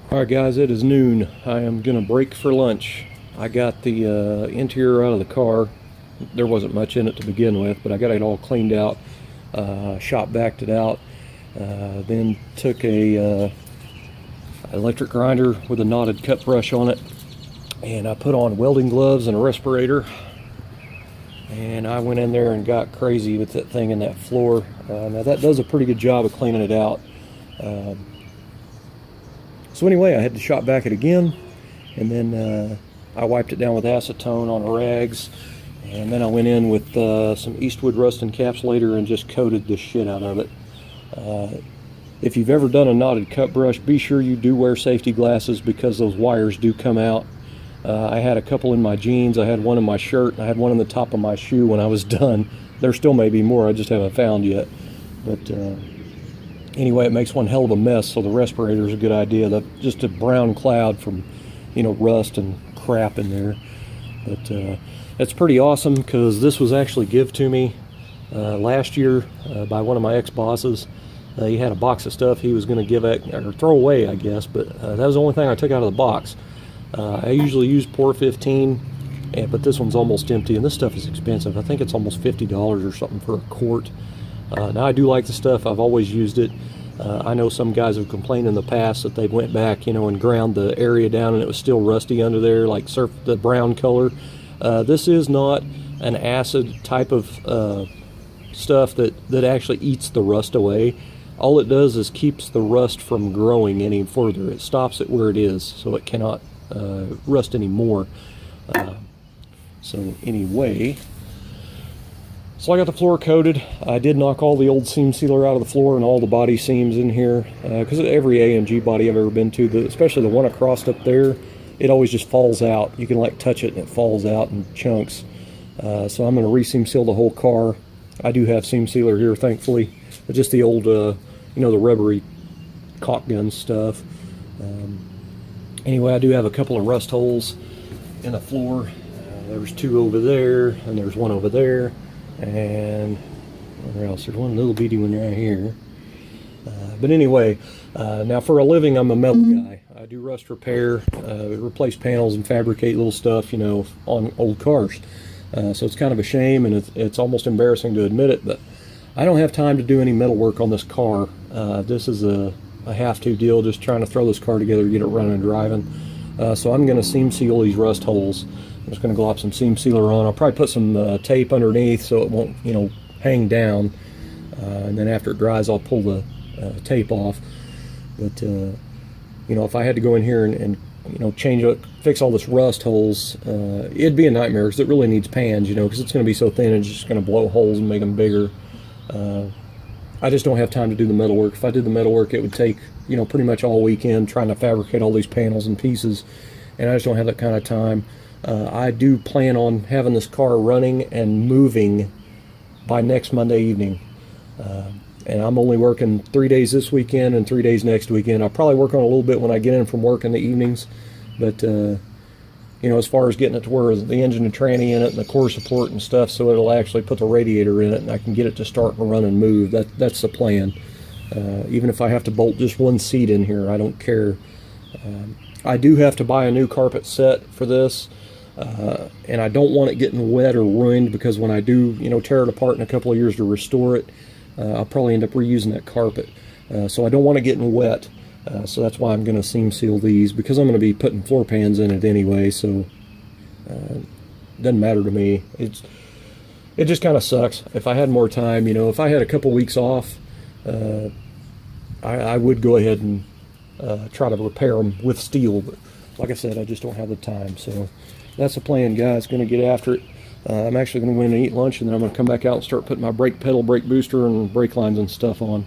Alright guys, it is noon. I am going to break for lunch. I got the interior out of the car. There wasn't much in it to begin with, but I got it all cleaned out, shop backed it out, then took a electric grinder with a knotted cut brush on it, and I put on welding gloves and a respirator, and I went in there and got crazy with that thing in that floor. Now that does a pretty good job of cleaning it out. So anyway, I had to shop back it again, and then I wiped it down with acetone on rags, and then I went in with some Eastwood rust encapsulator and just coated the shit out of it. If you've ever done a knotted cut brush, be sure you do wear safety glasses because those wires do come out. I had a couple in my jeans, I had one in my shirt, and I had one in the top of my shoe when I was done. There still may be more, I just haven't found yet. But anyway, it makes one hell of a mess, so the respirator is a good idea. Just a brown cloud from, rust and crap in there. But it's pretty awesome because this was actually given to me last year by one of my ex-bosses. He had a box of stuff he was going to give it or throw away, I guess, but that was the only thing I took out of the box. I usually use Pour 15, but this one's almost empty, and this stuff is expensive. I think it's almost $50 or something for a quart. Now I do like the stuff. I've always used it. I know some guys have complained in the past that they went back, and ground the area down and it was still rusty under there, like the brown color. This is not an acid type of stuff that actually eats the rust away. All it does is keeps the rust from growing any further. It stops it where it is, so it cannot rust anymore. So anyway, so I got the floor coated. I did knock all the old seam sealer out of the floor and all the body seams in here, because every AMG body I've ever been to, especially the one across up there, it always just falls out. You can touch it and it falls out in chunks. So I'm going to re-seam seal the whole car. I do have seam sealer here, thankfully. But just the old, the rubbery caulk gun stuff. Anyway, I do have a couple of rust holes in the floor. There's two over there, and there's one over there. And where else? There's one little bitty one right here. But anyway, now for a living, I'm a metal guy. I do rust repair, replace panels and fabricate little stuff, on old cars. So it's kind of a shame, and it's almost embarrassing to admit it, but I don't have time to do any metal work on this car. This is a have-to deal, just trying to throw this car together, get it running and driving. So I'm going to seam seal these rust holes. I'm just going to glop some seam sealer on. I'll probably put some tape underneath so it won't, hang down. And then after it dries, I'll pull the tape off. But, if I had to go in here and change it, fix all this rust holes, it'd be a nightmare because it really needs pans, because it's going to be so thin it's just going to blow holes and make them bigger. I just don't have time to do the metal work. If I did the metal work, it would take, pretty much all weekend trying to fabricate all these panels and pieces, and I just don't have that kind of time. I do plan on having this car running and moving by next Monday evening. And I'm only working 3 days this weekend and 3 days next weekend. I'll probably work on a little bit when I get in from work in the evenings, but as far as getting it to where the engine and tranny in it and the core support and stuff, so it'll actually put the radiator in it and I can get it to start and run and move. That's the plan. Even if I have to bolt just one seat in here, I don't care. I do have to buy a new carpet set for this, and I don't want it getting wet or ruined, because when I do, tear it apart in a couple of years to restore it, I'll probably end up reusing that carpet. So I don't want it getting wet. So that's why I'm going to seam seal these, because I'm going to be putting floor pans in it anyway, so it doesn't matter to me. It just kind of sucks. If I had more time, if I had a couple weeks off, I would go ahead and try to repair them with steel, but like I said, I just don't have the time. So that's the plan, guys. Going to get after it. I'm actually going to go in and eat lunch, and then I'm going to come back out and start putting my brake pedal, brake booster, and brake lines and stuff on.